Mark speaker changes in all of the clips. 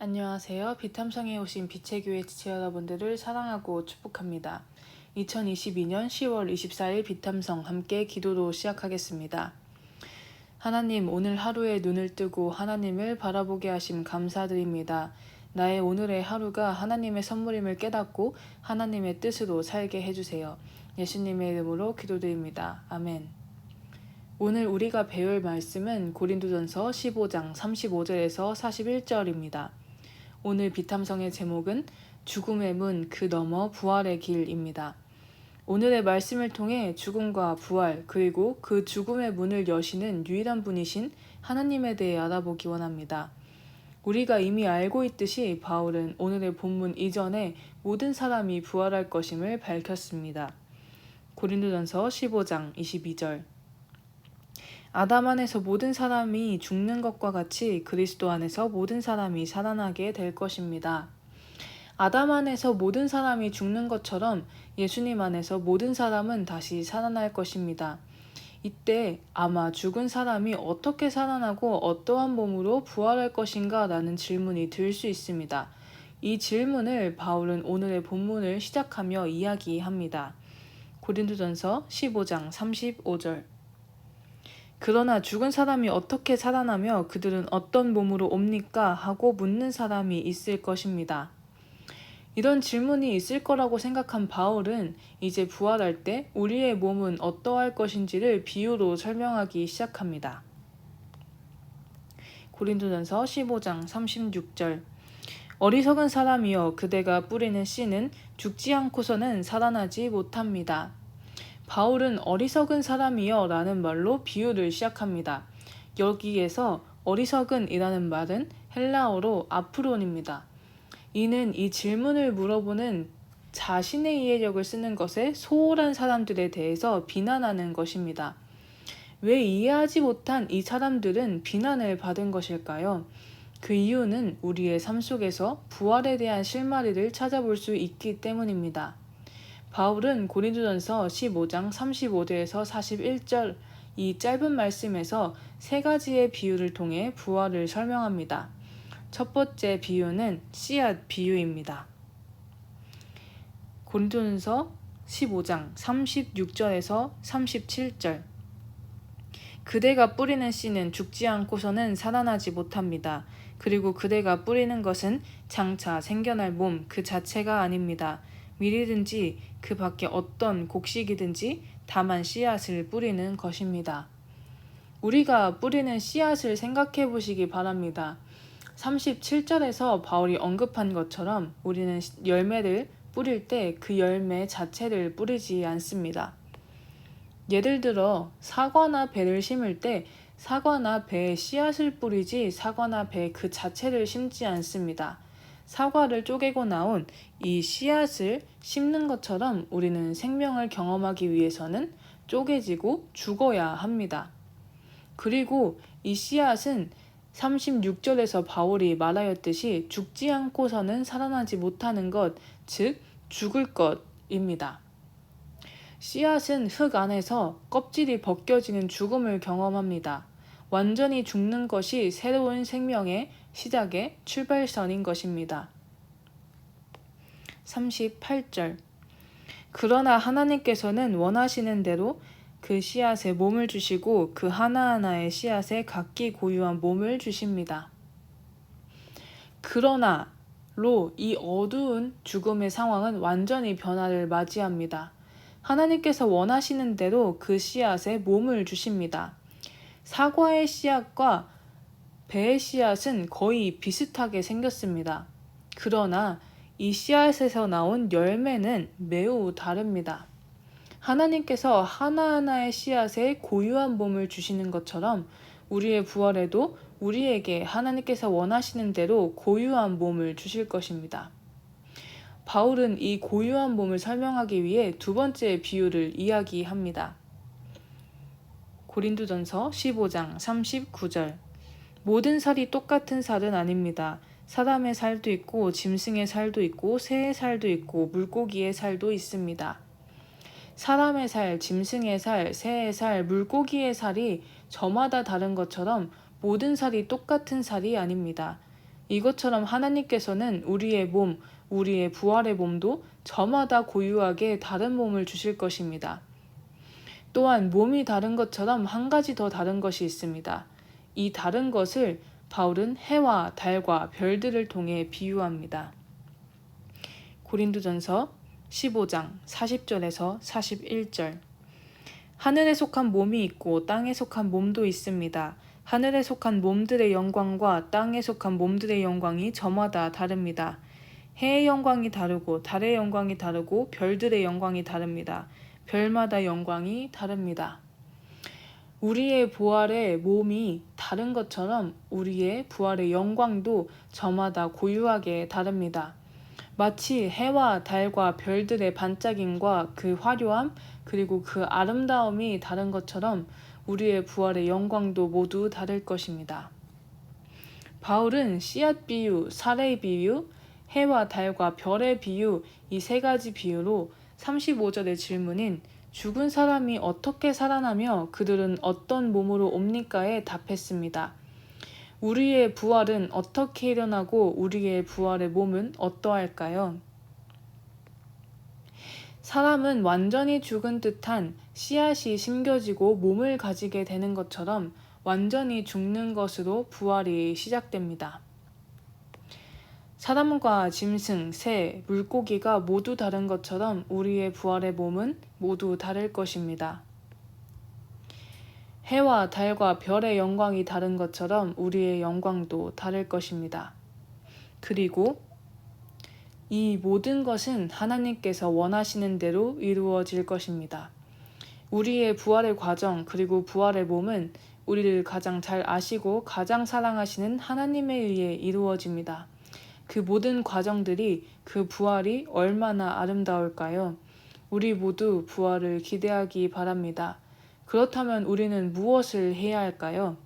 Speaker 1: 안녕하세요. 비탐성에 오신 빛의 교회 지체 여러분들을 사랑하고 축복합니다. 2022년 10월 24일 비탐성 함께 기도로 시작하겠습니다. 하나님, 오늘 하루에 눈을 뜨고 하나님을 바라보게 하심 감사드립니다. 나의 오늘의 하루가 하나님의 선물임을 깨닫고 하나님의 뜻으로 살게 해주세요. 예수님의 이름으로 기도드립니다. 아멘. 오늘 우리가 배울 말씀은 고린도전서 15장 35절에서 41절입니다. 오늘 비탐성의 제목은 죽음의 문 그 너머 부활의 길입니다. 오늘의 말씀을 통해 죽음과 부활 그리고 그 죽음의 문을 여시는 유일한 분이신 하나님에 대해 알아보기 원합니다. 우리가 이미 알고 있듯이 바울은 오늘의 본문 이전에 모든 사람이 부활할 것임을 밝혔습니다. 고린도전서 15장 22절 아담 안에서 모든 사람이 죽는 것과 같이 그리스도 안에서 모든 사람이 살아나게 될 것입니다. 아담 안에서 모든 사람이 죽는 것처럼 예수님 안에서 모든 사람은 다시 살아날 것입니다. 이때 아마 죽은 사람이 어떻게 살아나고 어떠한 몸으로 부활할 것인가 라는 질문이 들 수 있습니다. 이 질문을 바울은 오늘의 본문을 시작하며 이야기합니다. 고린도전서 15장 35절 그러나 죽은 사람이 어떻게 살아나며 그들은 어떤 몸으로 옵니까? 하고 묻는 사람이 있을 것입니다. 이런 질문이 있을 거라고 생각한 바울은 이제 부활할 때 우리의 몸은 어떠할 것인지를 비유로 설명하기 시작합니다. 고린도전서 15장 36절 어리석은 사람이여 그대가 뿌리는 씨는 죽지 않고서는 살아나지 못합니다. 바울은 어리석은 사람이여 라는 말로 비유를 시작합니다. 여기에서 어리석은 이라는 말은 헬라어로 아프론입니다. 이는 이 질문을 물어보는 자신의 이해력을 쓰는 것에 소홀한 사람들에 대해서 비난하는 것입니다. 왜 이해하지 못한 이 사람들은 비난을 받은 것일까요? 그 이유는 우리의 삶 속에서 부활에 대한 실마리를 찾아볼 수 있기 때문입니다. 바울은 고린도전서 15장 35절에서 41절 이 짧은 말씀에서 세 가지의 비유를 통해 부활을 설명합니다. 첫 번째 비유는 씨앗 비유입니다. 고린도전서 15장 36절에서 37절 그대가 뿌리는 씨는 죽지 않고서는 살아나지 못합니다. 그리고 그대가 뿌리는 것은 장차 생겨날 몸 그 자체가 아닙니다. 밀이든지 그 밖에 어떤 곡식이든지 다만 씨앗을 뿌리는 것입니다. 우리가 뿌리는 씨앗을 생각해 보시기 바랍니다. 37절에서 바울이 언급한 것처럼 우리는 열매를 뿌릴 때 그 열매 자체를 뿌리지 않습니다. 예를 들어 사과나 배를 심을 때 사과나 배에 씨앗을 뿌리지 사과나 배 그 자체를 심지 않습니다. 사과를 쪼개고 나온 이 씨앗을 심는 것처럼 우리는 생명을 경험하기 위해서는 쪼개지고 죽어야 합니다. 그리고 이 씨앗은 36절에서 바울이 말하였듯이 죽지 않고서는 살아나지 못하는 것, 즉 죽을 것입니다. 씨앗은 흙 안에서 껍질이 벗겨지는 죽음을 경험합니다. 완전히 죽는 것이 새로운 생명의 시작의 출발선인 것입니다. 38절 그러나 하나님께서는 원하시는 대로 그 씨앗에 몸을 주시고 그 하나하나의 씨앗에 각기 고유한 몸을 주십니다. 그러나로 이 어두운 죽음의 상황은 완전히 변화를 맞이합니다. 하나님께서 원하시는 대로 그 씨앗에 몸을 주십니다. 사과의 씨앗과 배의 씨앗은 거의 비슷하게 생겼습니다. 그러나 이 씨앗에서 나온 열매는 매우 다릅니다. 하나님께서 하나하나의 씨앗에 고유한 몸을 주시는 것처럼 우리의 부활에도 우리에게 하나님께서 원하시는 대로 고유한 몸을 주실 것입니다. 바울은 이 고유한 몸을 설명하기 위해 두 번째 비유를 이야기합니다. 고린도전서 15장 39절 모든 살이 똑같은 살은 아닙니다. 사람의 살도 있고 짐승의 살도 있고 새의 살도 있고 물고기의 살도 있습니다. 사람의 살, 짐승의 살, 새의 살, 물고기의 살이 저마다 다른 것처럼 모든 살이 똑같은 살이 아닙니다. 이것처럼 하나님께서는 우리의 몸, 우리의 부활의 몸도 저마다 고유하게 다른 몸을 주실 것입니다. 또한 몸이 다른 것처럼 한 가지 더 다른 것이 있습니다. 이 다른 것을 바울은 해와 달과 별들을 통해 비유합니다. 고린도전서 15장 40절에서 41절. 하늘에 속한 몸이 있고 땅에 속한 몸도 있습니다. 하늘에 속한 몸들의 영광과 땅에 속한 몸들의 영광이 저마다 다릅니다. 해의 영광이 다르고 달의 영광이 다르고 별들의 영광이 다릅니다. 별마다 영광이 다릅니다. 우리의 부활의 몸이 다른 것처럼 우리의 부활의 영광도 저마다 고유하게 다릅니다. 마치 해와 달과 별들의 반짝임과 그 화려함 그리고 그 아름다움이 다른 것처럼 우리의 부활의 영광도 모두 다를 것입니다. 바울은 씨앗 비유, 사례 비유, 해와 달과 별의 비유 이 세 가지 비유로 35절의 질문인 죽은 사람이 어떻게 살아나며 그들은 어떤 몸으로 옵니까에 답했습니다. 우리의 부활은 어떻게 일어나고 우리의 부활의 몸은 어떠할까요? 사람은 완전히 죽은 듯한 씨앗이 심겨지고 몸을 가지게 되는 것처럼 완전히 죽는 것으로 부활이 시작됩니다. 사람과 짐승, 새, 물고기가 모두 다른 것처럼 우리의 부활의 몸은 모두 다를 것입니다. 해와 달과 별의 영광이 다른 것처럼 우리의 영광도 다를 것입니다. 그리고 이 모든 것은 하나님께서 원하시는 대로 이루어질 것입니다. 우리의 부활의 과정 그리고 부활의 몸은 우리를 가장 잘 아시고 가장 사랑하시는 하나님에 의해 이루어집니다. 그 모든 과정들이 그 부활이 얼마나 아름다울까요? 우리 모두 부활을 기대하기 바랍니다. 그렇다면 우리는 무엇을 해야 할까요?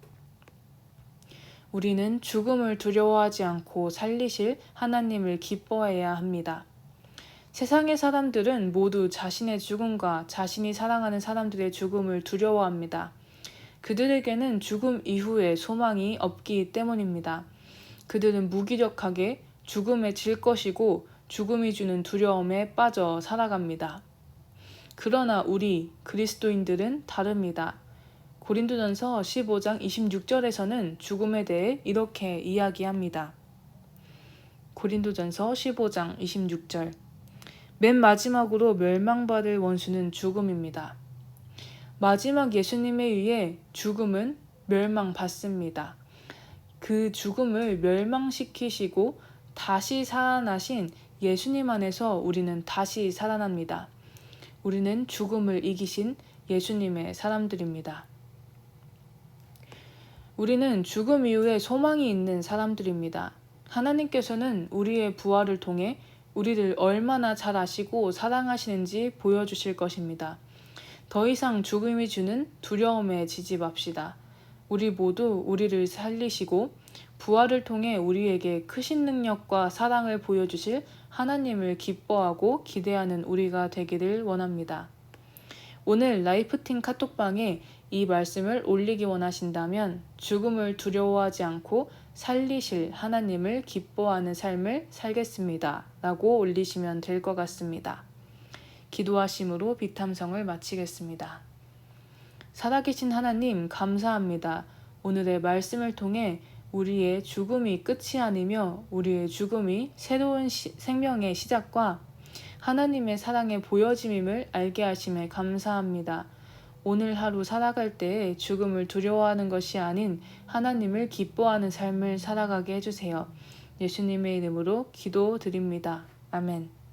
Speaker 1: 우리는 죽음을 두려워하지 않고 살리실 하나님을 기뻐해야 합니다. 세상의 사람들은 모두 자신의 죽음과 자신이 사랑하는 사람들의 죽음을 두려워합니다. 그들에게는 죽음 이후에 소망이 없기 때문입니다. 그들은 무기력하게 죽음에 질 것이고 죽음이 주는 두려움에 빠져 살아갑니다. 그러나 우리 그리스도인들은 다릅니다. 고린도전서 15장 26절에서는 죽음에 대해 이렇게 이야기합니다. 고린도전서 15장 26절. 맨 마지막으로 멸망받을 원수는 죽음입니다. 마지막 예수님에 의해 죽음은 멸망받습니다. 그 죽음을 멸망시키시고 다시 살아나신 예수님 안에서 우리는 다시 살아납니다. 우리는 죽음을 이기신 예수님의 사람들입니다. 우리는 죽음 이후에 소망이 있는 사람들입니다. 하나님께서는 우리의 부활을 통해 우리를 얼마나 잘 아시고 사랑하시는지 보여주실 것입니다. 더 이상 죽음이 주는 두려움에 지지 맙시다. 우리 모두 우리를 살리시고 부활을 통해 우리에게 크신 능력과 사랑을 보여주실 하나님을 기뻐하고 기대하는 우리가 되기를 원합니다. 오늘 라이프팀 카톡방에 이 말씀을 올리기 원하신다면 죽음을 두려워하지 않고 살리실 하나님을 기뻐하는 삶을 살겠습니다. 라고 올리시면 될 것 같습니다. 기도하심으로 비탐성을 마치겠습니다. 살아계신 하나님 감사합니다. 오늘의 말씀을 통해 우리의 죽음이 끝이 아니며 우리의 죽음이 새로운 생명의 시작과 하나님의 사랑의 보여짐임을 알게 하심에 감사합니다. 오늘 하루 살아갈 때에 죽음을 두려워하는 것이 아닌 하나님을 기뻐하는 삶을 살아가게 해주세요. 예수님의 이름으로 기도드립니다. 아멘.